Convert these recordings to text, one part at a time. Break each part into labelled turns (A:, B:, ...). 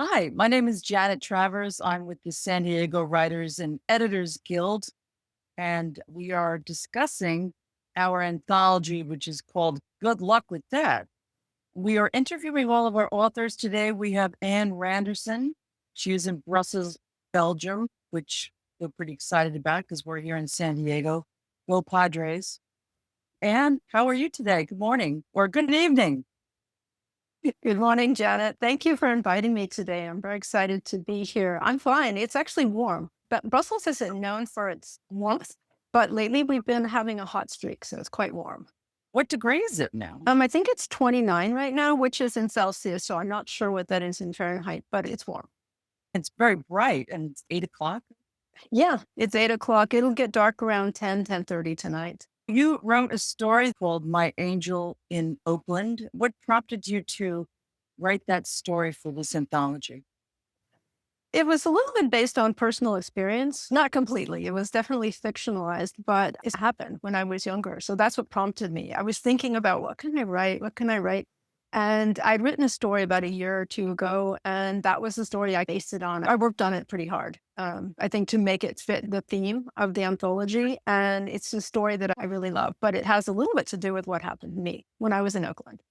A: Hi, my name is Janet Travers. I'm with the San Diego Writers and Editors Guild, and we are discussing our anthology, which is called Good Luck with That. We are interviewing all of our authors today. We have Anne Randerson. She is in Brussels, Belgium, which we're pretty excited about because we're here in San Diego. Go Padres. Anne, how are you today? Good morning or good evening.
B: Good morning, Janet. Thank you for inviting me today. I'm very excited to be here. I'm fine. It's actually warm, but Brussels isn't known for its warmth. But lately we've been having a hot streak, so it's quite warm.
A: What degree is it now?
B: I think it's 29 right now, which is in Celsius. So I'm not sure what that is in Fahrenheit, but it's warm.
A: It's very bright and it's 8 o'clock.
B: Yeah, it's 8 o'clock. It'll get dark around 10:30 tonight.
A: You wrote a story called My Angel in Oakland. What prompted you to write that story for this anthology?
B: It was a little bit based on personal experience, not completely. It was definitely fictionalized, but it happened when I was younger. So that's what prompted me. I was thinking about what can I write? What can I write? And I'd written a story about a year or two ago, and that was the story I based it on. I worked on it pretty hard, I think, to make it fit the theme of the anthology. And it's a story that I really love, but it has a little bit to do with what happened to me when I was in Oakland.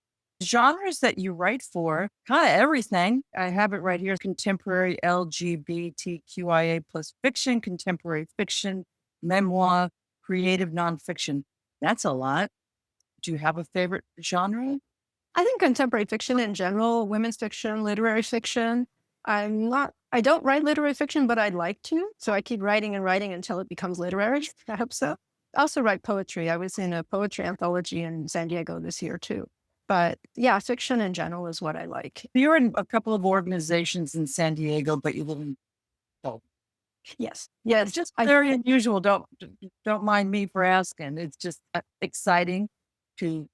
A: Genres that you write for, kind of everything. I have it right here: contemporary LGBTQIA plus fiction, contemporary fiction, memoir, creative nonfiction. That's a lot. Do you have a favorite genre?
B: I think contemporary fiction in general, women's fiction, literary fiction. I don't write literary fiction, but I'd like to. So I keep writing and writing until it becomes literary. I hope so. I also write poetry. I was in a poetry anthology in San Diego this year too. But yeah, fiction in general is what I like.
A: You're in a couple of organizations in San Diego, but you live in Belgium.
B: Yes.
A: It's
B: Yes.
A: just very unusual. Don't mind me for asking. It's just exciting to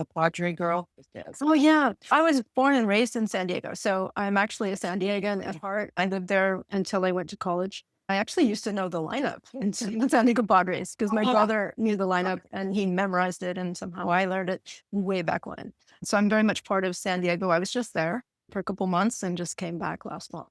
A: a Padre girl. Yes.
B: Oh, yeah. I was born and raised in San Diego. So I'm actually a San Diegan at heart. I lived there until I went to college. I actually used to know the lineup in San Diego Padres because my brother knew the lineup and he memorized it. And somehow I learned it way back when. So I'm very much part of San Diego. I was just there for a couple months and just came back last month.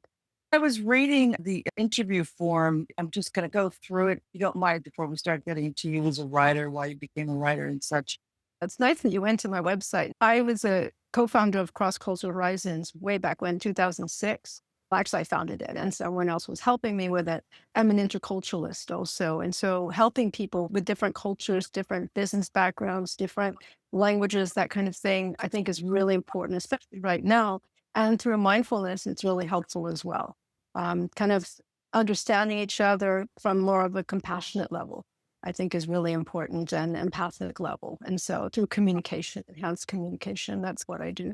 A: I was reading the interview form. I'm just going to go through it. If you don't mind, before we start getting into you as a writer, why you became a writer and such.
B: It's nice that you went to my website. I was a co-founder of Cross Cultural Horizons way back when, 2006. Well, actually, I founded it, and someone else was helping me with it. I'm an interculturalist also, and so helping people with different cultures, different business backgrounds, different languages, that kind of thing, I think is really important, especially right now. And through mindfulness, it's really helpful as well. Kind of understanding each other from more of a compassionate level. I think is really important and empathic level. And so through communication, enhanced communication, that's what I do.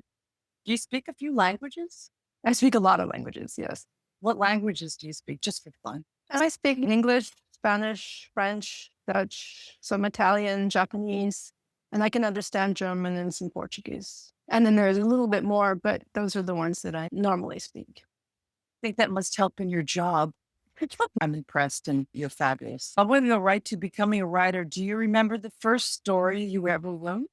A: Do you speak a few languages?
B: I speak a lot of languages, yes.
A: What languages do you speak, just for fun?
B: And I speak English, Spanish, French, Dutch, some Italian, Japanese, and I can understand German and some Portuguese. And then there's a little bit more, but those are the ones that I normally speak.
A: I think that must help in your job. I'm impressed and you're fabulous. I want to go right to becoming a writer. Do you remember the first story you ever wrote?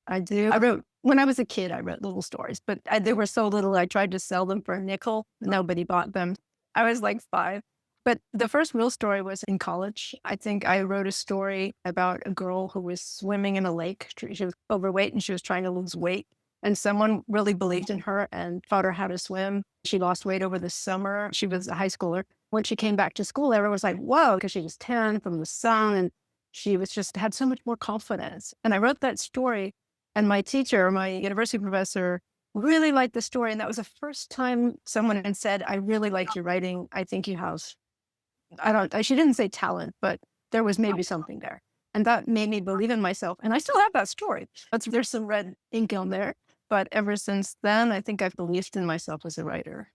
B: I do. I wrote, when I was a kid, I wrote little stories, but they were so little, I tried to sell them for a nickel. Nobody bought them. I was like 5. But the first real story was in college. I think I wrote a story about a girl who was swimming in a lake. She was overweight and she was trying to lose weight. And someone really believed in her and taught her how to swim. She lost weight over the summer. She was a high schooler. When she came back to school, everyone was like, whoa, because she was tan from the sun. And she was just had so much more confidence. And I wrote that story and my teacher, my university professor, really liked the story. And that was the first time someone had said, I really like your writing. I think you have, she didn't say talent, but there was maybe something there. And that made me believe in myself. And I still have that story. But there's some red ink on there. But ever since then, I think I've believed in myself as a writer.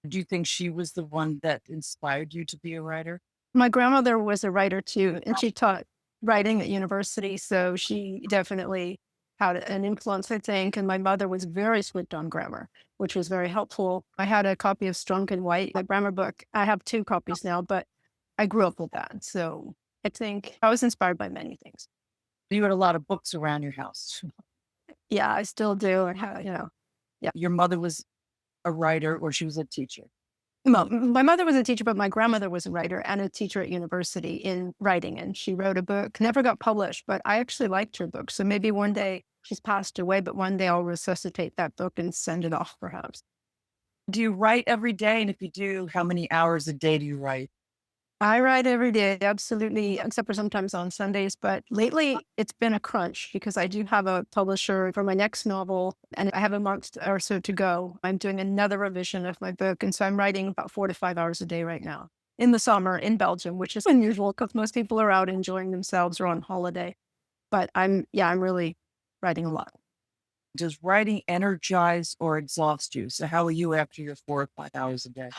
A: Do you think she was the one that inspired you to be a writer?
B: My grandmother was a writer too, and she taught writing at university. So she definitely had an influence, I think. And my mother was very strict on grammar, which was very helpful. I had a copy of Strunk and White, my grammar book. I have 2 copies now, but I grew up with that. So I think I was inspired by many things.
A: You had a lot of books around your house.
B: Yeah, I still do. I have, yeah.
A: Your mother was a writer or she was a teacher?
B: Well, my mother was a teacher, but my grandmother was a writer and a teacher at university in writing. And she wrote a book, never got published, but I actually liked her book. So maybe one day she's passed away, but one day I'll resuscitate that book and send it off perhaps.
A: Do you write every day? And if you do, how many hours a day do you write?
B: I write every day, absolutely, except for sometimes on Sundays. But lately, it's been a crunch because I do have a publisher for my next novel, and I have a month or so to go. I'm doing another revision of my book. And so I'm writing about 4 to 5 hours a day right now in the summer in Belgium, which is unusual because most people are out enjoying themselves or on holiday. But I'm really writing a lot.
A: Does writing energize or exhaust you? So how are you after your 4 or 5 hours a day?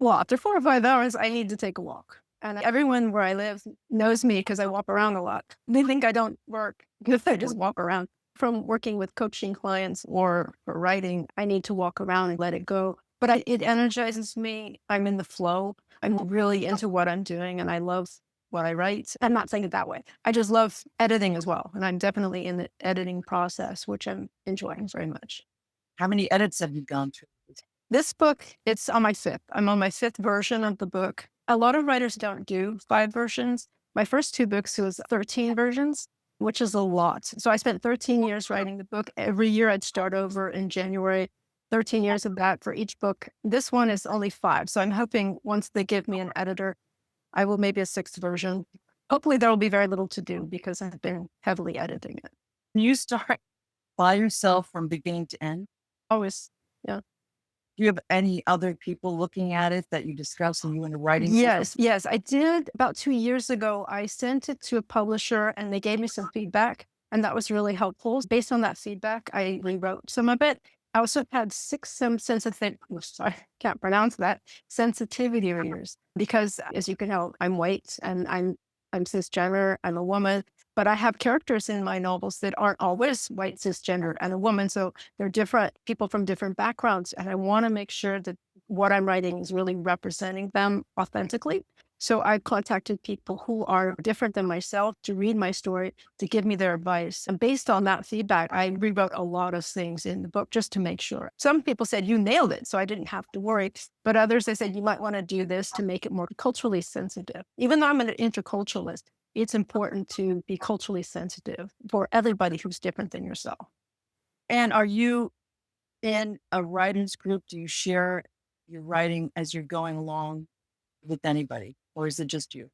B: Well, after 4 or 5 hours, I need to take a walk. And everyone where I live knows me because I walk around a lot. They think I don't work because I just walk around. From working with coaching clients or for writing, I need to walk around and let it go. But it energizes me. I'm in the flow. I'm really into what I'm doing and I love what I write. I'm not saying it that way. I just love editing as well. And I'm definitely in the editing process, which I'm enjoying very much.
A: How many edits have you gone through?
B: This book, it's on my fifth. I'm on my fifth version of the book. A lot of writers don't do 5 versions. My first two books was 13 versions, which is a lot. So I spent 13 years writing the book. Every year I'd start over in January, 13 years of that for each book. This one is only 5. So I'm hoping once they give me an editor, I will maybe a sixth version. Hopefully there will be very little to do because I've been heavily editing it.
A: Can you start by yourself from beginning to end?
B: Always, yeah.
A: Do you have any other people looking at it that you discuss and you in the writing group?
B: Yes, I did about 2 years ago. I sent it to a publisher and they gave me some feedback, and that was really helpful. Based on that feedback, I rewrote some of it. I also had 6 some sensitive sorry, can't pronounce that, sensitivity readers because as you can tell, I'm white and I'm cisgender, I'm a woman, but I have characters in my novels that aren't always white, cisgender, and a woman. So they're different people from different backgrounds. And I want to make sure that what I'm writing is really representing them authentically. So I contacted people who are different than myself to read my story, to give me their advice. And based on that feedback, I rewrote a lot of things in the book just to make sure. Some people said, you nailed it, so I didn't have to worry. But others, they said, you might want to do this to make it more culturally sensitive. Even though I'm an interculturalist, it's important to be culturally sensitive for everybody who's different than yourself.
A: And are you in a writers group? Do you share your writing as you're going along with anybody, or is it just you?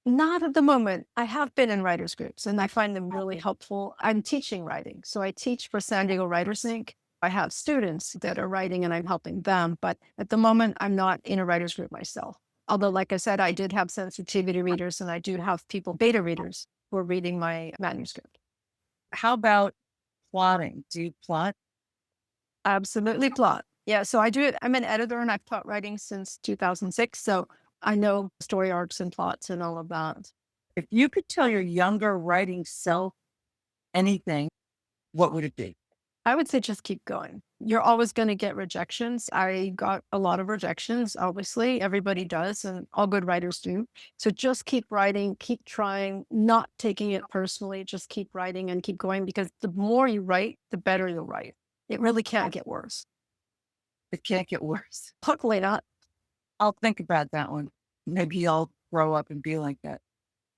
B: Not at the moment. I have been in writers groups and I find them really helpful. I'm teaching writing. So I teach for San Diego Writers Inc. I have students that are writing and I'm helping them. But at the moment, I'm not in a writers group myself. Although, like I said, I did have sensitivity readers and I do have people, beta readers, who are reading my manuscript.
A: How about plotting? Do you plot?
B: Absolutely plot. Yeah. So I do it. I'm an editor and I've taught writing since 2006. So I know story arcs and plots and all of that.
A: If you could tell your younger writing self anything, what would it be?
B: I would say just keep going. You're always going to get rejections. I got a lot of rejections, obviously. Everybody does, and all good writers do. So just keep writing, keep trying, not taking it personally. Just keep writing and keep going because the more you write, the better you'll write. It really can't get worse.
A: It can't get worse.
B: Luckily not.
A: I'll think about that one. Maybe I'll grow up and be like that.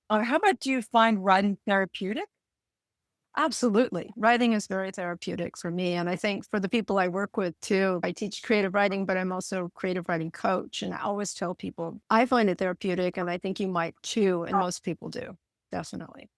A: How about, do you find writing therapeutic?
B: Absolutely. Writing is very therapeutic for me. And I think for the people I work with too, I teach creative writing, but I'm also a creative writing coach. And I always tell people, I find it therapeutic and I think you might too. And most people do. Definitely.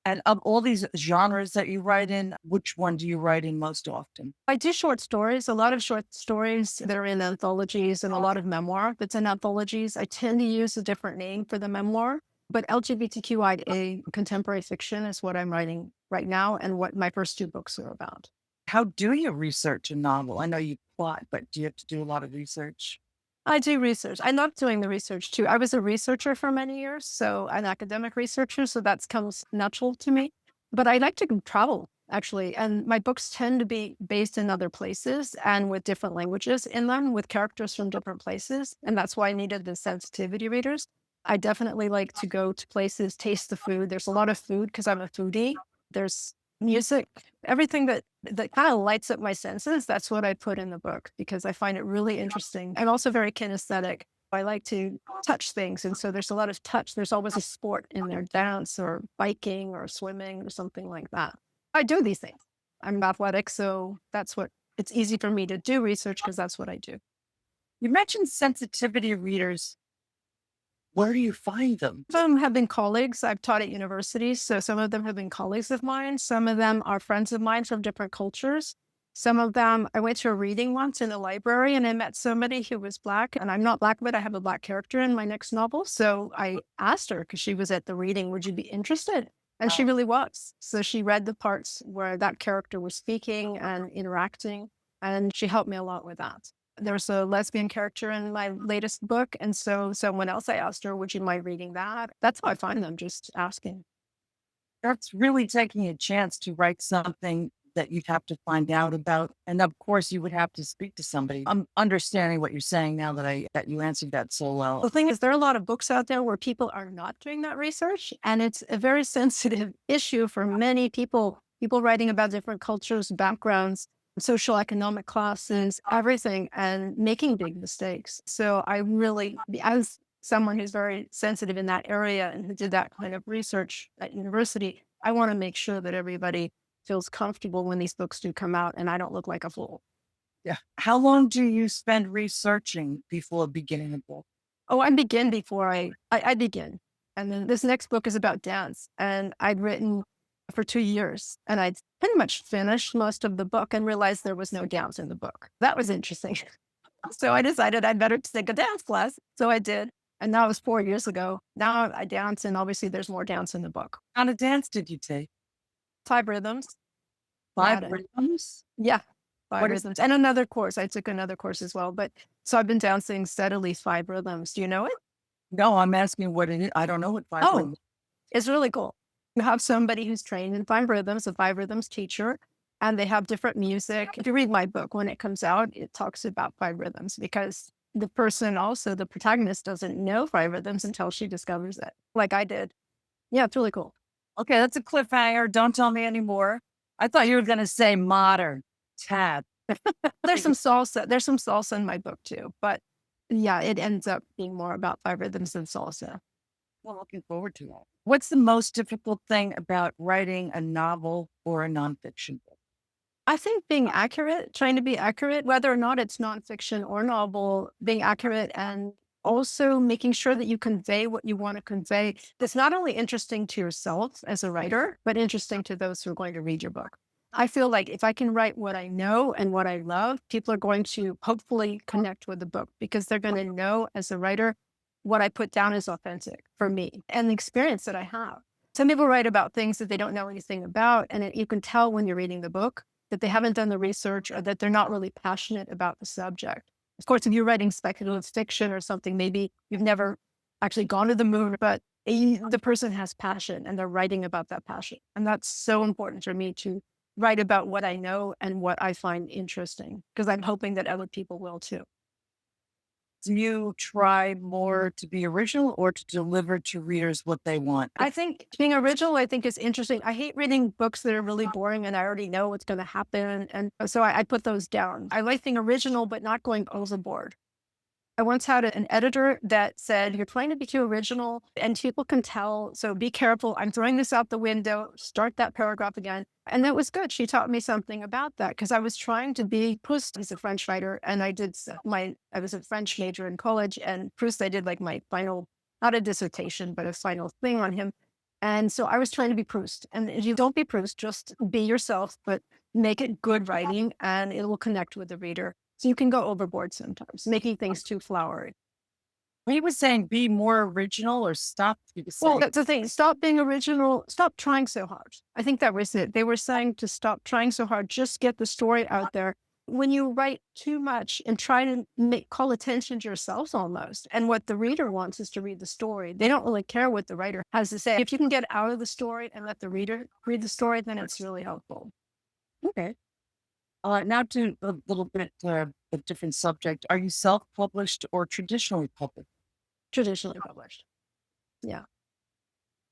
A: And of all these genres that you write in, which one do you write in most often?
B: I do short stories, a lot of short stories that are in anthologies and a lot of memoir that's in anthologies. I tend to use a different name for the memoir, but LGBTQIA contemporary fiction is what I'm writing right now and what my first 2 books are about.
A: How do you research a novel? I know you plot, but do you have to do a lot of research?
B: I do research. I love doing the research too. I was a researcher for many years, so an academic researcher, so that comes natural to me. But I like to travel actually, and my books tend to be based in other places and with different languages in them, with characters from different places, and that's why I needed the sensitivity readers. I definitely like to go to places, taste the food. There's a lot of food because I'm a foodie. There's music, everything that that kind of lights up my senses, that's what I put in the book because I find it really interesting. I'm also very kinesthetic. I like to touch things. And so there's a lot of touch. There's always a sport in there, dance or biking or swimming or something like that. I do these things. I'm athletic. So that's what it's easy for me to do research because that's what I do.
A: You mentioned sensitivity readers. Where do you find them?
B: Some of them have been colleagues. I've taught at universities. So some of them have been colleagues of mine. Some of them are friends of mine from different cultures. Some of them, I went to a reading once in a library and I met somebody who was Black. And I'm not Black, but I have a Black character in my next novel. So I asked her because she was at the reading, would you be interested? And she really was. So she read the parts where that character was speaking and interacting. And she helped me a lot with that. There's a lesbian character in my latest book. And so someone else, I asked her, would you mind reading that? That's how I find them, just asking.
A: That's really taking a chance to write something that you'd have to find out about. And of course, you would have to speak to somebody. I'm understanding what you're saying now that you answered that so well.
B: The thing is, there are a lot of books out there where people are not doing that research. And it's a very sensitive issue for many people writing about different cultures, backgrounds, social economic classes, everything, and making big mistakes. So I really, as someone who's very sensitive in that area and who did that kind of research at university, I want to make sure that everybody feels comfortable when these books do come out and I don't look like a fool.
A: Yeah. How long do you spend researching before beginning a book?
B: Oh, I begin before I begin. And then this next book is about dance. And I'd written for 2 years and I'd pretty much finished most of the book and realized there was no dance in the book. That was interesting. So I decided I'd better take a dance class. So I did. And that was 4 years ago. Now I dance and obviously there's more dance in the book.
A: How kind dance did you take?
B: 5 rhythms.
A: Five
B: Got it.
A: rhythms?
B: Yeah. Five
A: What is
B: rhythms. And another course. I took another course as well. But so I've been dancing steadily 5 rhythms. Do you know it?
A: no, I'm asking what it is. I don't know what five
B: Oh,
A: rhythms.
B: it's really cool. You have somebody who's trained in 5 rhythms, a 5 rhythms teacher, and they have different music. If you read my book, when it comes out, it talks about 5 rhythms because the person also, the protagonist, doesn't know 5 rhythms until she discovers it, like I did. Yeah, it's really cool.
A: Okay, that's a cliffhanger. Don't tell me anymore. I thought you were going to say modern, tap.
B: There's some salsa. There's some salsa in my book too, but yeah, it ends up being more about 5 rhythms than salsa.
A: Well, looking forward to that. What's the most difficult thing about writing a novel or a nonfiction book?
B: I think being accurate, trying to be accurate, whether or not it's nonfiction or novel, being accurate and also making sure that you convey what you want to convey. That's not only interesting to yourself as a writer, but interesting to those who are going to read your book. I feel like if I can write what I know and what I love, people are going to hopefully connect with the book because they're going to know as a writer what I put down is authentic for me and the experience that I have. Some people write about things that they don't know anything about, and you can tell when you're reading the book that they haven't done the research or that they're not really passionate about the subject. Of course, if you're writing speculative fiction or something, maybe you've never actually gone to the moon, but the person has passion and they're writing about that passion. And that's so important for me to write about what I know and what I find interesting, because I'm hoping that other people will too.
A: Do you try more to be original or to deliver to readers what they want?
B: I think being original, I think is interesting. I hate reading books that are really boring and I already know what's going to happen. And so I put those down. I like being original, but not going overboard. I once had an editor that said, you're trying to be too original and people can tell. So be careful. I'm throwing this out the window. Start that paragraph again. And that was good. She taught me something about that because I was trying to be Proust. He's a French writer. And I was a French major in college, and Proust, I did like my final, not a dissertation, but a final thing on him. And so I was trying to be Proust. And if you don't be Proust, just be yourself, but make it good writing and it will connect with the reader. So you can go overboard sometimes, making things too flowery.
A: He was saying be more original or stop. He was
B: Well,
A: saying,
B: that's the thing. Stop being original. Stop trying so hard. I think that was it. They were saying to stop trying so hard. Just get the story out there. When you write too much and try to call attention to yourself almost, and what the reader wants is to read the story. They don't really care what the writer has to say. If you can get out of the story and let the reader read the story, then it's really helpful.
A: okay. Now to a little bit a different subject. Are you self-published or traditionally published?
B: Traditionally published. Yeah.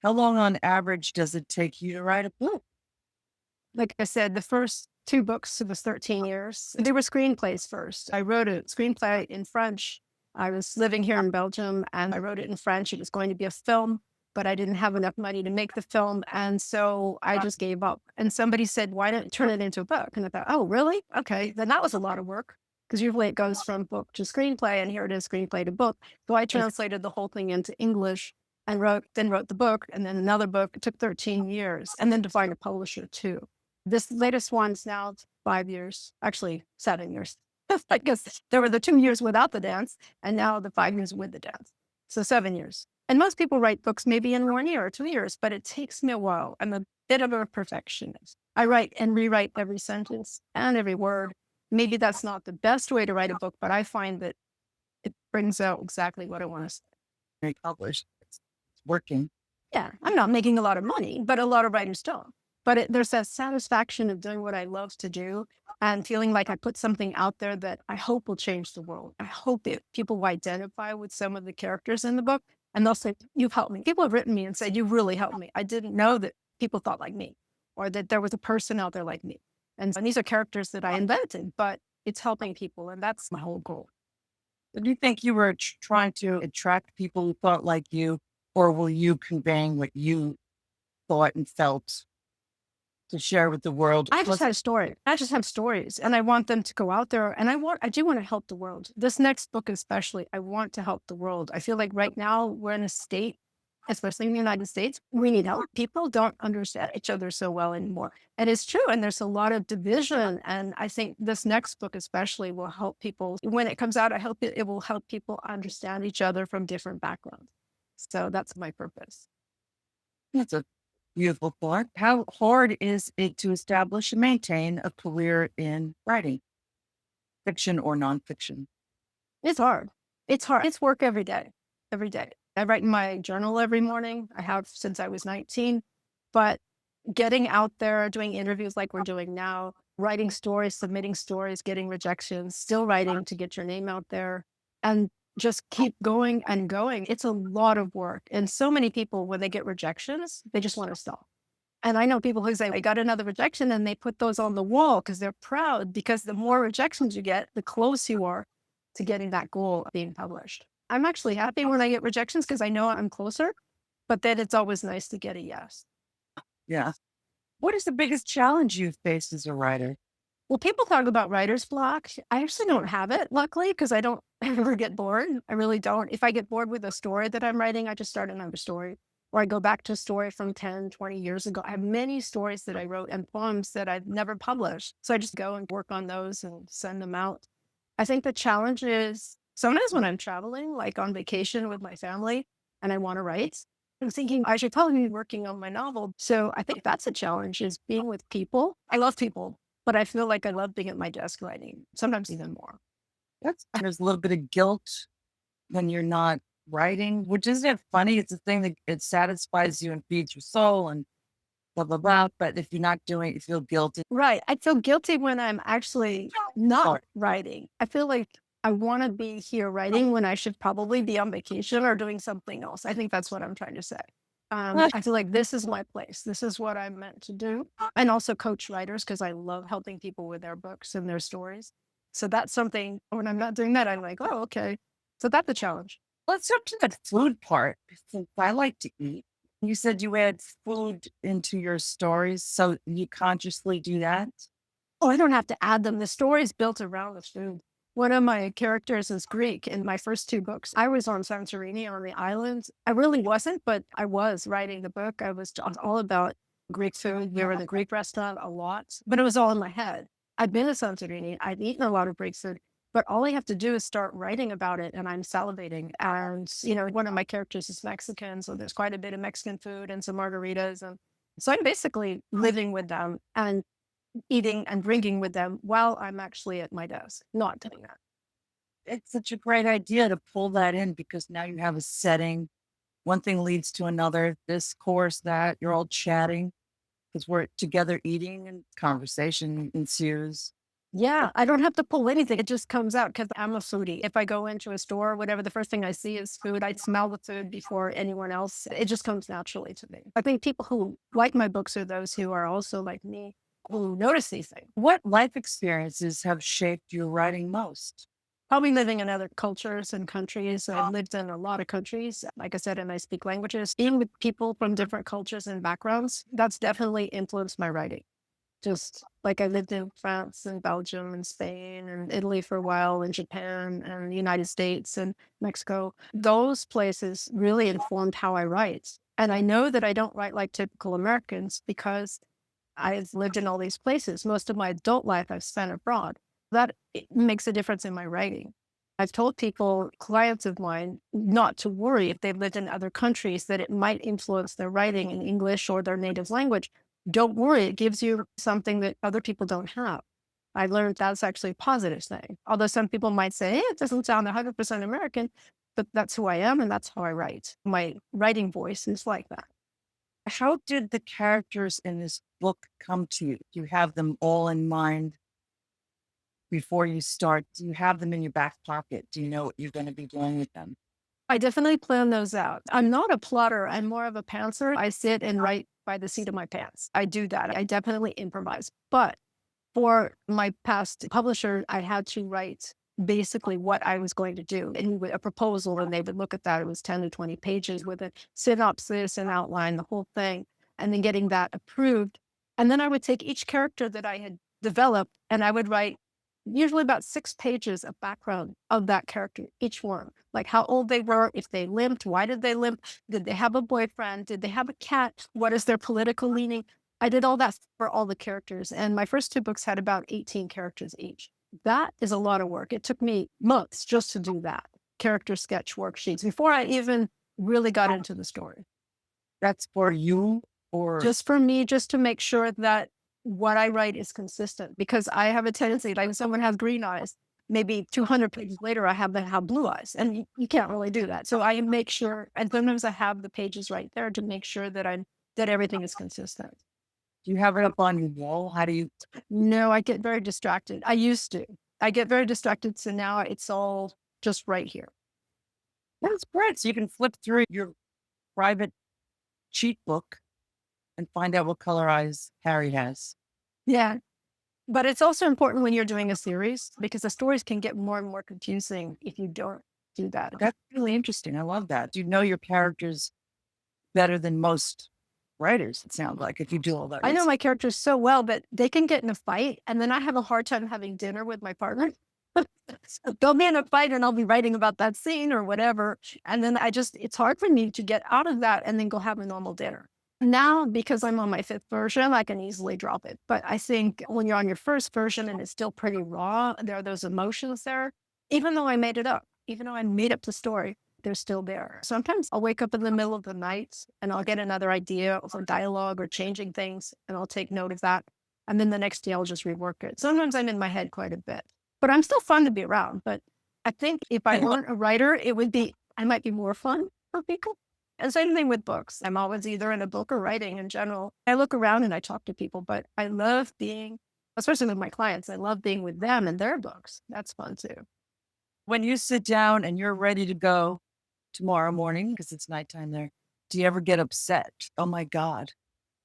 A: How long on average does it take you to write a book?
B: Like I said, the first two books. It was 13 years. They were screenplays first. I wrote a screenplay in French. I was living here in Belgium and I wrote it in French. It was going to be a film, but I didn't have enough money to make the film. And so I just gave up. And somebody said, why don't you turn it into a book? And I thought, oh, really? Okay. Then that was a lot of work because usually it goes from book to screenplay, and here it is screenplay to book. So I translated the whole thing into English and wrote the book, and then another book. It took 13 years, and then to find a publisher too. This latest one's now 5 years, actually 7 years. I guess there were the 2 years without the dance, and now the 5 years with the dance. So 7 years. And most people write books maybe in 1 year or 2 years, but it takes me a while. I'm a bit of a perfectionist. I write and rewrite every sentence and every word. Maybe that's not the best way to write a book, but I find that it brings out exactly what I want to say.
A: Very published. It's working.
B: Yeah, I'm not making a lot of money, but a lot of writers don't. But there's that satisfaction of doing what I love to do and feeling like I put something out there that I hope will change the world. I hope that people will identify with some of the characters in the book and they'll say, you've helped me. People have written me and said, you really helped me. I didn't know that people thought like me or that there was a person out there like me. And these are characters that I invented, but it's helping people. And that's my whole goal.
A: Do you think you were trying to attract people who thought like you, or were you conveying what you thought and felt to share with the world?
B: I just have a story. I just have stories and I want them to go out there and I do want to help the world. This next book, especially, I want to help the world. I feel like right now we're in a state, especially in the United States, we need help. People don't understand each other so well anymore. And it's true. And there's a lot of division. And I think this next book especially will help people. When it comes out, I hope it will help people understand each other from different backgrounds. So that's my purpose.
A: That's a beautiful thought. How hard is it to establish and maintain a career in writing, fiction or nonfiction?
B: It's hard. It's hard. It's work every day, every day. I write in my journal every morning. I have since I was 19, but getting out there, doing interviews like we're doing now, writing stories, submitting stories, getting rejections, still writing to get your name out there and just keep going and going. It's a lot of work. And so many people, when they get rejections, they just want to stop. And I know people who say, I got another rejection and they put those on the wall because they're proud because the more rejections you get, the closer you are to getting that goal of being published. I'm actually happy when I get rejections because I know I'm closer, but then it's always nice to get a yes.
A: Yeah. What is the biggest challenge you've faced as a writer?
B: Well, people talk about writer's block. I actually don't have it, luckily, because I don't ever get bored. I really don't. If I get bored with a story that I'm writing, I just start another story. Or I go back to a story from 10, 20 years ago. I have many stories that I wrote and poems that I've never published. So I just go and work on those and send them out. I think the challenge is sometimes when I'm traveling, like on vacation with my family, and I want to write, I'm thinking I should probably be working on my novel. So I think that's a challenge is being with people. I love people, but I feel like I love being at my desk writing, sometimes even more.
A: There's a little bit of guilt when you're not writing, which isn't funny. It's a thing that it satisfies you and feeds your soul and blah, blah, blah. But if you're not doing it, you feel guilty.
B: Right. I feel guilty when I'm actually not writing. I feel like I want to be here writing when I should probably be on vacation or doing something else. I think that's what I'm trying to say. I feel like this is my place. This is what I'm meant to do. And also coach writers because I love helping people with their books and their stories. So that's something when I'm not doing that, I'm like, oh, okay. So that's a challenge.
A: Let's jump to that food part. Since I like to eat. You said you add food into your stories. So you consciously do that?
B: Oh, I don't have to add them. The story is built around the food. One of my characters is Greek in my first two books. I was on Santorini on the island. I really wasn't, but I was writing the book. I was all about Greek food. We were in the Greek restaurant a lot, but it was all in my head. I'd been to Santorini. I'd eaten a lot of Greek food, but all I have to do is start writing about it and I'm salivating. And, one of my characters is Mexican. So there's quite a bit of Mexican food and some margaritas. And so I'm basically living with them and eating and drinking with them while I'm actually at my desk, not doing that.
A: It's such a great idea to pull that in because now you have a setting. One thing leads to another. This course, that you're all chatting because we're together eating and conversation ensues.
B: Yeah, I don't have to pull anything. It just comes out because I'm a foodie. If I go into a store or whatever, the first thing I see is food. I smell the food before anyone else. It just comes naturally to me. I think people who like my books are those who are also like me. who notice these things.
A: What life experiences have shaped your writing most?
B: Probably living in other cultures and countries. I've lived in a lot of countries, like I said, and I speak languages. Being with people from different cultures and backgrounds, that's definitely influenced my writing. Just like I lived in France and Belgium and Spain and Italy for a while and Japan and the United States and Mexico. Those places really informed how I write. And I know that I don't write like typical Americans because I've lived in all these places. Most of my adult life I've spent abroad. That it makes a difference in my writing. I've told people, clients of mine, not to worry if they've lived in other countries that it might influence their writing in English or their native language. Don't worry, it gives you something that other people don't have. I learned that's actually a positive thing. Although some people might say, it doesn't sound 100% American, but that's who I am and that's how I write. My writing voice is like that.
A: How did the characters in this book come to you? Do you have them all in mind before you start? Do you have them in your back pocket? Do you know what you're going to be doing with them?
B: I definitely plan those out. I'm not a plotter. I'm more of a pantser. I sit and write by the seat of my pants. I do that. I definitely improvise. But for my past publisher, I had to write basically what I was going to do and a proposal, and they would look at that. It was 10 to 20 pages with a synopsis and outline, the whole thing, and then getting that approved. And then I would take each character that I had developed and I would write usually about 6 pages of background of that character, each one, like how old they were, if they limped, why did they limp, did they have a boyfriend, did they have a cat, what is their political leaning. I did all that for all the characters. And my first 2 books had about 18 characters each. That is a lot of work. It took me months just to do that. Character sketch worksheets before I even really got into the story.
A: That's for you or
B: Just for me, just to make sure that what I write is consistent because I have a tendency, like if someone has green eyes, maybe 200 pages later, I have them have blue eyes and you can't really do that. So I make sure, and sometimes I have the pages right there to make sure that that everything is consistent.
A: do you have it up on your wall? How do you?
B: No, I get very distracted. I used to. I get very distracted. So now it's all just right here.
A: That's great. So you can flip through your private cheat book and find out what color eyes Harry has.
B: Yeah. But it's also important when you're doing a series because the stories can get more and more confusing if you don't do that.
A: That's really interesting. I love that. You know your characters better than most writers, it sounds like, if you do all that
B: I know
A: research.
B: my characters so well, but they can get in a fight and then I have a hard time having dinner with my partner. They'll be in a fight and I'll be writing about that scene or whatever. And then it's hard for me to get out of that and then go have a normal dinner. Now, because I'm on my 5th version, I can easily drop it. But I think when you're on your first version and it's still pretty raw, there are those emotions there. Even though I made it up, even though I made up the story, they're still there. Sometimes I'll wake up in the middle of the night and I'll get another idea for dialogue or changing things, and I'll take note of that. And then the next day I'll just rework it. Sometimes I'm in my head quite a bit, but I'm still fun to be around. But I think if I weren't a writer, I might be more fun for people. And same thing with books. I'm always either in a book or writing in general. I look around and I talk to people, but I love being, especially with my clients, I love being with them and their books. That's fun too.
A: When you sit down and you're ready to go tomorrow morning, because it's nighttime there, do you ever get upset? Oh my God,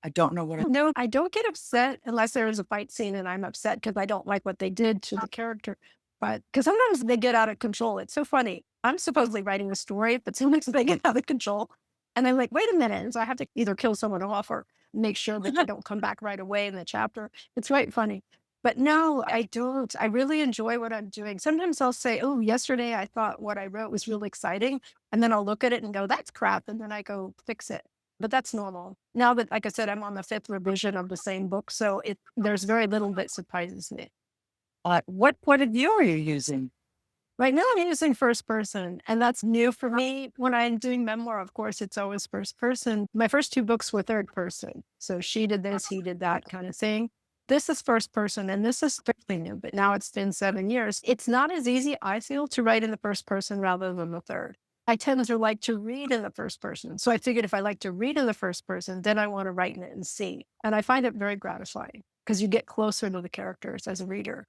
A: I don't know what I.
B: No, I don't get upset unless there is a fight scene and I'm upset because I don't like what they did to the character. But because sometimes they get out of control. It's so funny. I'm supposedly writing a story, but sometimes they get out of control. And I'm like, wait a minute. And so I have to either kill someone off or make sure that they don't come back right away in the chapter. It's quite funny. But no, I don't. I really enjoy what I'm doing. Sometimes I'll say, oh, yesterday I thought what I wrote was really exciting. And then I'll look at it and go, that's crap. And then I go fix it. But that's normal. Now that, like I said, I'm on the 5th revision of the same book. So there's very little that surprises me.
A: What point of view are you using?
B: Right now, I'm using first person, and that's new for me. When I'm doing memoir, of course, it's always first person. My first 2 books were third person. So she did this, he did that kind of thing. This is first person, and this is fairly new, but now it's been 7 years. It's not as easy, I feel, to write in the first person rather than the third. I tend to like to read in the first person. So I figured if I like to read in the first person, then I want to write in it and see. And I find it very gratifying because you get closer to the characters as a reader.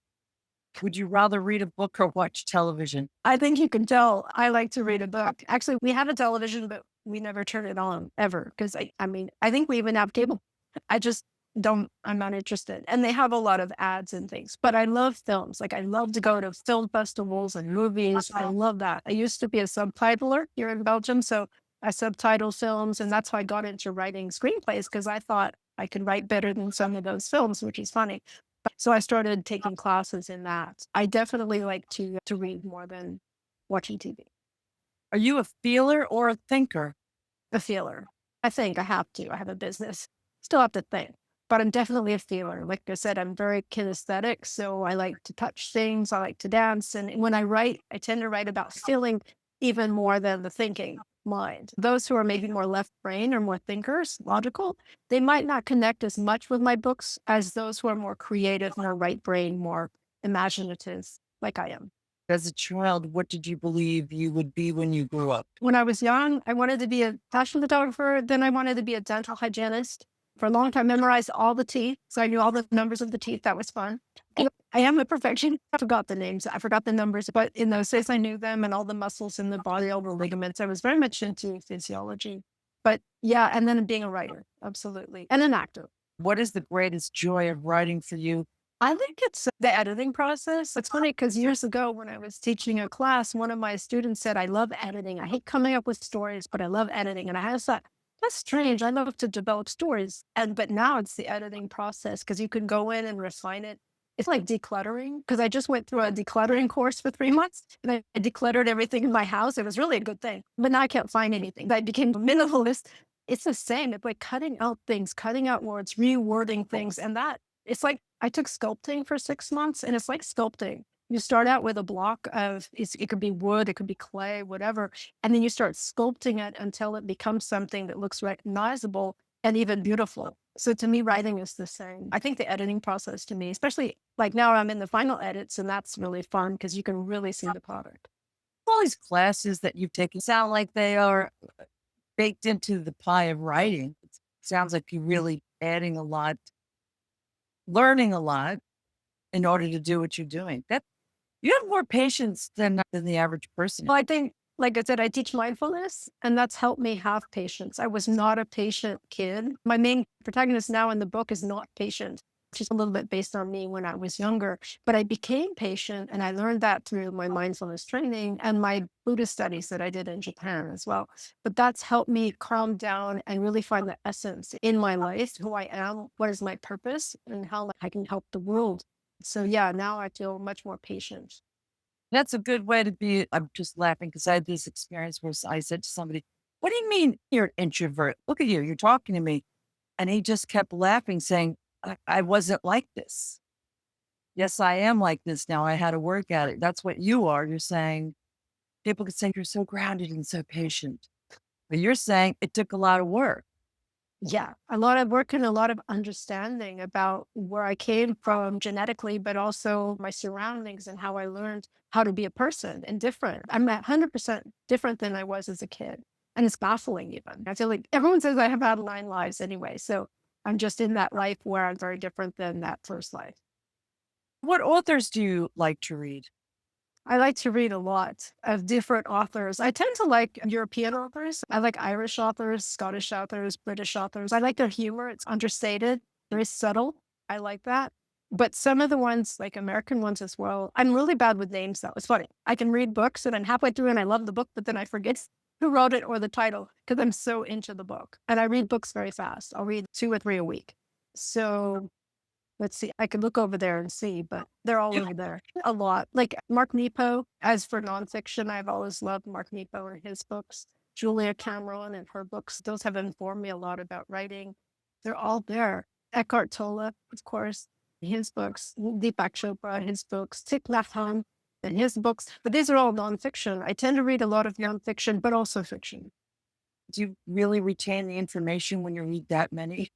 A: Would you rather read a book or watch television?
B: I think you can tell I like to read a book. Actually, we have a television, but we never turn it on ever because I mean, I think we even have cable. I just don't, I'm not interested. And they have a lot of ads and things, but I love films. Like I love to go to film festivals and movies. I love that. I used to be a subtitler here in Belgium. So I subtitle films, and that's how I got into writing screenplays because I thought I could write better than some of those films, which is funny. So I started taking classes in that. I definitely like to read more than watching TV.
A: Are you a feeler or a thinker?
B: A feeler. I think I have to. I have a business. Still have to think, but I'm definitely a feeler. Like I said, I'm very kinesthetic, so I like to touch things. I like to dance, and when I write, I tend to write about feeling even more than the thinking mind. Those who are maybe more left brain or more thinkers, logical, they might not connect as much with my books as those who are more creative, more right brain, more imaginative, like I am.
A: As a child, what did you believe you would be when you grew up?
B: When I was young, I wanted to be a fashion photographer. Then I wanted to be a dental hygienist. For a long time, memorized all the teeth. So I knew all the numbers of the teeth. That was fun. And I am a perfectionist. I forgot the names. I forgot the numbers, but in those days I knew them and all the muscles in the body, all the ligaments. I was very much into physiology. But yeah, and then being a writer, absolutely. And an actor.
A: What is the greatest joy of writing for you?
B: I think it's the editing process. It's funny because years ago when I was teaching a class, one of my students said, I love editing. I hate coming up with stories, but I love editing. And I just thought, that's strange. I love to develop stories. But now it's the editing process because you can go in and refine it. It's like decluttering because I just went through a decluttering course for 3 months and I decluttered everything in my house. It was really a good thing. But now I can't find anything. I became a minimalist. It's the same. It's like cutting out things, cutting out words, rewording things. And that it's like I took sculpting for 6 months, and it's like sculpting. You start out with a block of it could be wood, it could be clay, whatever, and then you start sculpting it until it becomes something that looks recognizable and even beautiful. So to me, writing is the same. I think the editing process to me, especially like now I'm in the final edits, and that's really fun because you can really see the product.
A: All these classes that you've taken sound like they are baked into the pie of writing. It sounds like you're really adding a lot, learning a lot in order to do what you're doing. That you have more patience than the average person.
B: Well, I think, like I said, I teach mindfulness, and that's helped me have patience. I was not a patient kid. My main protagonist now in the book is not patient, which is a little bit based on me when I was younger. But I became patient, and I learned that through my mindfulness training and my Buddhist studies that I did in Japan as well. But that's helped me calm down and really find the essence in my life, who I am, what is my purpose, and how I can help the world. So yeah, now I feel much more patient.
A: That's a good way to be. I'm just laughing because I had this experience where I said to somebody, "What do you mean you're an introvert? Look at you. You're talking to me." And he just kept laughing, saying, I wasn't like this. Yes, I am like this now. I had to work at it. That's what you are. You're saying people could say you're so grounded and so patient. But you're saying it took a lot of work.
B: Yeah, a lot of work and a lot of understanding about where I came from genetically, but also my surroundings and how I learned how to be a person and different. I'm 100% different than I was as a kid. And it's baffling even. I feel like everyone says I have had 9 lives anyway. So I'm just in that life where I'm very different than that first life.
A: What authors do you like to read?
B: I like to read a lot of different authors. I tend to like European authors. I like Irish authors, Scottish authors, British authors. I like their humor. It's understated, very subtle. I like that. But some of the ones, like American ones as well, I'm really bad with names though. It's funny. I can read books and I'm halfway through and I love the book, but then I forget who wrote it or the title because I'm so into the book. And I read books very fast. I'll read 2 or 3 a week. So let's see. I could look over there and see, but they're all over there. A lot. Like Mark Nepo. As for nonfiction, I've always loved Mark Nepo and his books. Julia Cameron and her books. Those have informed me a lot about writing. They're all there. Eckhart Tolle, of course, his books. Deepak Chopra, his books. Thich Nhat Hanh and his books. But these are all nonfiction. I tend to read a lot of nonfiction, but also fiction.
A: Do you really retain the information when you read that many?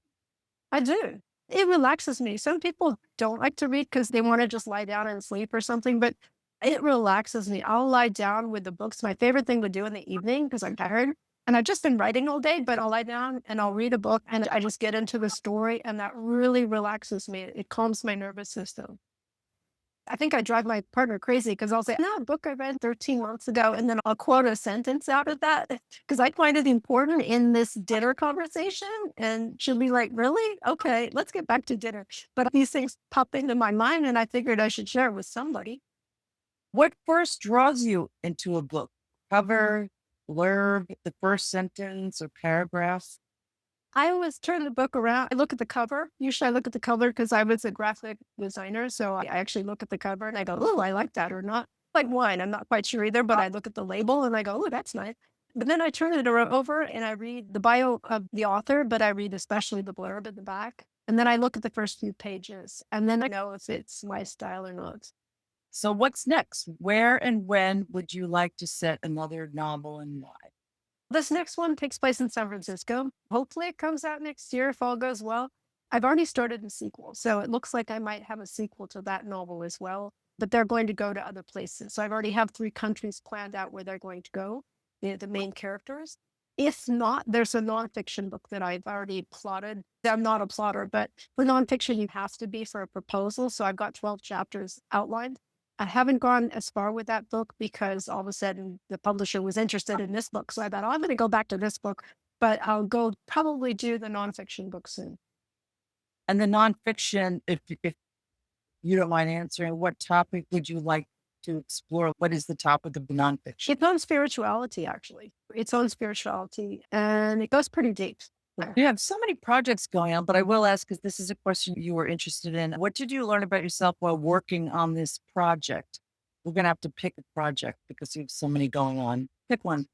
B: I do. It relaxes me. Some people don't like to read because they want to just lie down and sleep or something, but it relaxes me. I'll lie down with the books. My favorite thing to do in the evening because I'm tired and I've just been writing all day, but I'll lie down and I'll read a book and I just get into the story and that really relaxes me. It calms my nervous system. I think I drive my partner crazy because I'll say, no, a book I read 13 months ago. And then I'll quote a sentence out of that because I find it important in this dinner conversation. And she'll be like, really? Okay, let's get back to dinner. But these things pop into my mind and I figured I should share it with somebody.
A: What first draws you into a book? Cover, blurb, the first sentence or paragraph?
B: I always turn the book around. I look at the cover. Usually I look at the cover because I was a graphic designer. So I actually look at the cover and I go, oh, I like that or not. Like wine, I'm not quite sure either, but I look at the label and I go, oh, that's nice. But then I turn it over and I read the bio of the author, but I read especially the blurb at the back. And then I look at the first few pages and then I know if it's my style or not.
A: So what's next? Where and when would you like to set another novel and why?
B: This next one takes place in San Francisco. Hopefully, it comes out next year if all goes well. I've already started a sequel, so it looks like I might have a sequel to that novel as well. But they're going to go to other places. So I've already have 3 countries planned out where they're going to go, the main characters. If not, there's a nonfiction book that I've already plotted. I'm not a plotter, but for nonfiction, you have to be for a proposal. So I've got 12 chapters outlined. I haven't gone as far with that book because all of a sudden the publisher was interested in this book. So I thought, oh, I'm going to go back to this book, but I'll go probably do the nonfiction book soon.
A: And the nonfiction, if you don't mind answering, what topic would you like to explore? What is the topic of the nonfiction?
B: It's on spirituality, actually. It's on spirituality and it goes pretty deep. Yeah.
A: You have so many projects going on, but I will ask because this is a question you were interested in. What did you learn about yourself while working on this project? We're going to have to pick a project because you have so many going on. Pick one.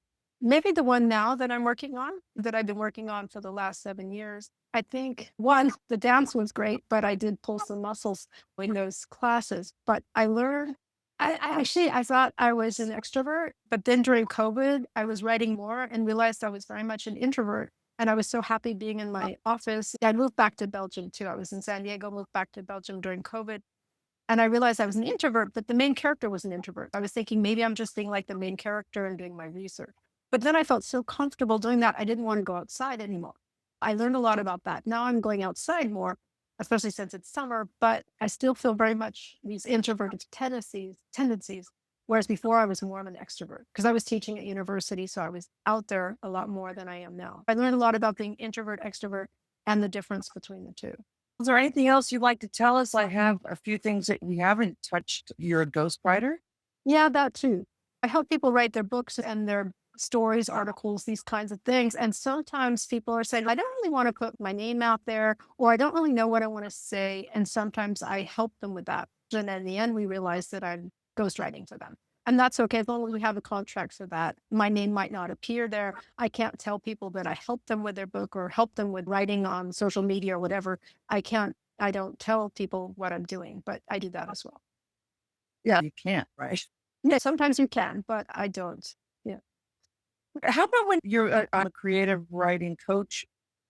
B: Maybe the one now that I'm working on, that I've been working on for the last 7 years. I think one, the dance was great, but I did pull some muscles in those classes. But I learned, I thought I was an extrovert, but then during COVID, I was writing more and realized I was very much an introvert. And I was so happy being in my office. I moved back to Belgium too. I was in San Diego, moved back to Belgium during COVID. And I realized I was an introvert, but the main character was an introvert. I was thinking maybe I'm just being like the main character and doing my research. But then I felt so comfortable doing that, I didn't want to go outside anymore. I learned a lot about that. Now I'm going outside more, especially since it's summer, but I still feel very much these introverted tendencies. Whereas before I was more of an extrovert because I was teaching at university. So I was out there a lot more than I am now. I learned a lot about being introvert, extrovert, and the difference between the two.
A: Is there anything else you'd like to tell us? I have a few things that we haven't touched. You're a ghostwriter.
B: Yeah, that too. I help people write their books and their stories, articles, these kinds of things. And sometimes people are saying, I don't really want to put my name out there, or I don't really know what I want to say. And sometimes I help them with that. And in the end, we realize that I'm ghostwriting for them. And that's okay as long as we have a contract for that. My name might not appear there. I can't tell people that I help them with their book or help them with writing on social media or whatever. I don't tell people what I'm doing, but I do that as well.
A: Yeah, you can't, right?
B: Yeah, sometimes you can, but I don't. Yeah.
A: How about when you're a creative writing coach?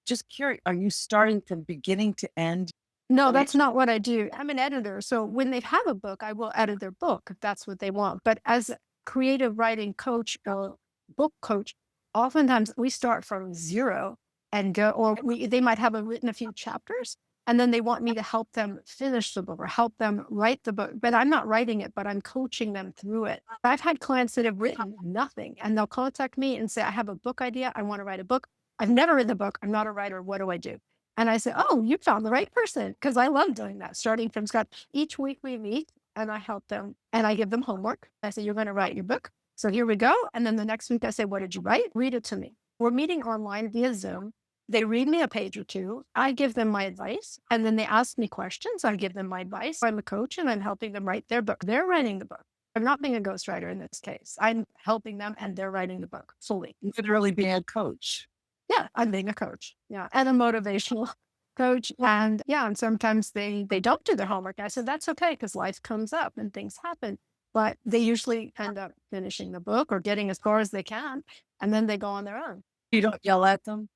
A: Just curious, are you starting from beginning to end?
B: No,
A: Okay.
B: that's not what I do. I'm an editor. So when they have a book, I will edit their book if that's what they want. But as a creative writing coach or book coach, oftentimes we start from zero and go, or they might have written a few chapters and then they want me to help them finish the book or help them write the book. But I'm not writing it, but I'm coaching them through it. I've had clients that have written nothing and they'll contact me and say, I have a book idea. I want to write a book. I've never written a book. I'm not a writer. What do I do? And I said, oh, you found the right person because I love doing that, starting from scratch. Each week we meet and I help them and I give them homework. I say, you're going to write your book. So here we go. And then the next week I say, what did you write? Read it to me. We're meeting online via Zoom. They read me a page or two. I give them my advice and then they ask me questions. I give them my advice. I'm a coach and I'm helping them write their book. They're writing the book. I'm not being a ghostwriter in this case. I'm helping them and they're writing the book fully.
A: Literally being a coach.
B: Yeah, I'm being a coach. Yeah, and a motivational coach. And yeah, and sometimes they don't do their homework. I said that's okay because life comes up and things happen. But they usually end up finishing the book or getting as far as they can, and then they go on their own.
A: You don't yell at them.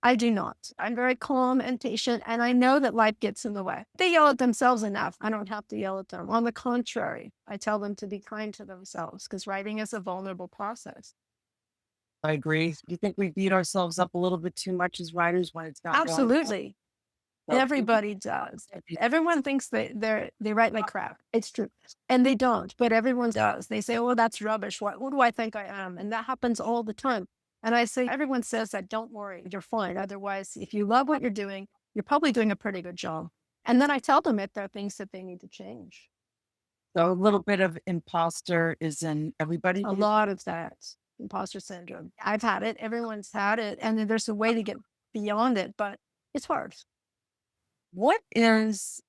B: I do not. I'm very calm and patient, and I know that life gets in the way. They yell at themselves enough. I don't have to yell at them. On the contrary, I tell them to be kind to themselves because writing is a vulnerable process.
A: I agree. Do you think we beat ourselves up a little bit too much as writers when it's not really?
B: Absolutely.
A: So
B: Everybody does.
A: if
B: Everyone thinks they write like crap. It's true. And they don't, but everyone does. They say, "Oh, that's rubbish. What who do I think I am?" And that happens all the time. And I say, everyone says that, don't worry, you're fine. Otherwise, if you love what you're doing, you're probably doing a pretty good job. And then I tell them if there are things that they need to change.
A: so a little bit of imposter is in everybody.
B: A lot of that imposter syndrome. I've had it. Everyone's had it. And then there's a way to get beyond it, but it's hard.
A: What is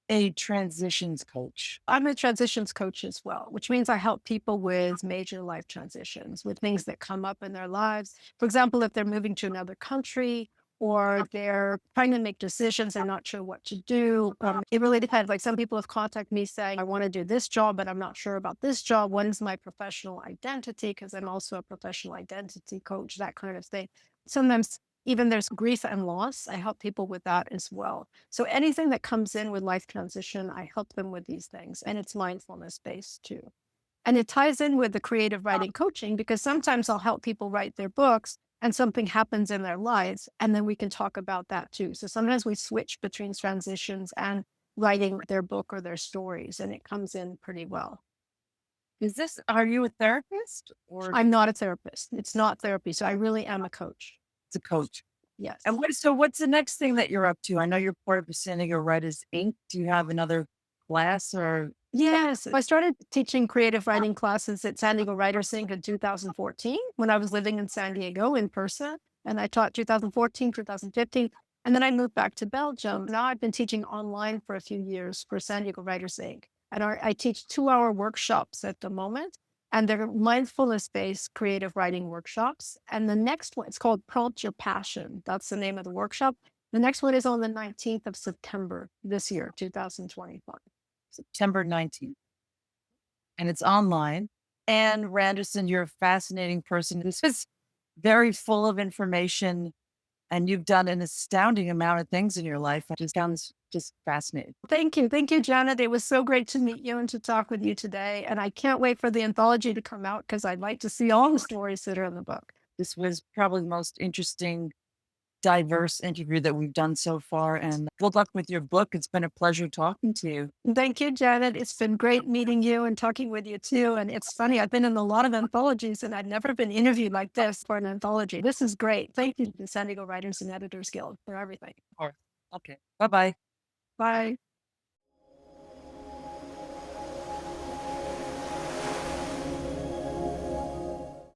A: a transitions coach?
B: I'm a transitions coach as well, which means I help people with major life transitions, with things that come up in their lives. For example, if they're moving to another country or they're trying to make decisions, they're not sure what to do. It really depends. Like some people have contacted me saying, I want to do this job, but I'm not sure about this job. What is my professional identity? Because I'm also a professional identity coach, that kind of thing. Sometimes even there's grief and loss. I help people with that as well. So anything that comes in with life transition, I help them with these things. And it's mindfulness based too. And it ties in with the creative writing coaching because sometimes I'll help people write their books and something happens in their lives. And then we can talk about that too. So sometimes we switch between transitions and writing their book or their stories, and it comes in pretty well.
A: Are you a therapist or
B: I'm not a therapist. It's not therapy. So I really am a coach.
A: it's a coach? And
B: Yes.
A: what's the next thing that you're up to? I know you're part of San Diego Writers Inc. Do you have another class or
B: Yes, I started teaching creative writing classes at San Diego Writers Inc. in 2014 when I was living in San Diego in person. And I taught 2014, 2015. And then I moved back to Belgium. Now I've been teaching online for a few years for San Diego Writers Inc. And I teach 2-hour workshops at the moment. And they're mindfulness based creative writing workshops. And the next one, it's called Prompt Your Passion. That's the name of the workshop. The next one is on the 19th of September this year, 2025.
A: September 19th? And it's online. Anne Randerson, you're a fascinating person. This is very full of information, and you've done an astounding amount of things in your life. It just sounds just fascinating.
B: Thank you. Thank you, Janet. It was so great to meet you and to talk with you today. And I can't wait for the anthology to come out because I'd like to see all the stories that are in the book.
A: This was probably the most interesting, diverse interview that we've done so far. And good luck with your book. It's been a pleasure talking to you.
B: Thank you, Janet. It's been great meeting you and talking with you too. And it's funny, I've been in a lot of anthologies and I'd never been interviewed like this for an anthology. This is great. Thank you to the San Diego Writers and Editors Guild for everything.
A: Of course. Okay. Bye bye.
B: Bye.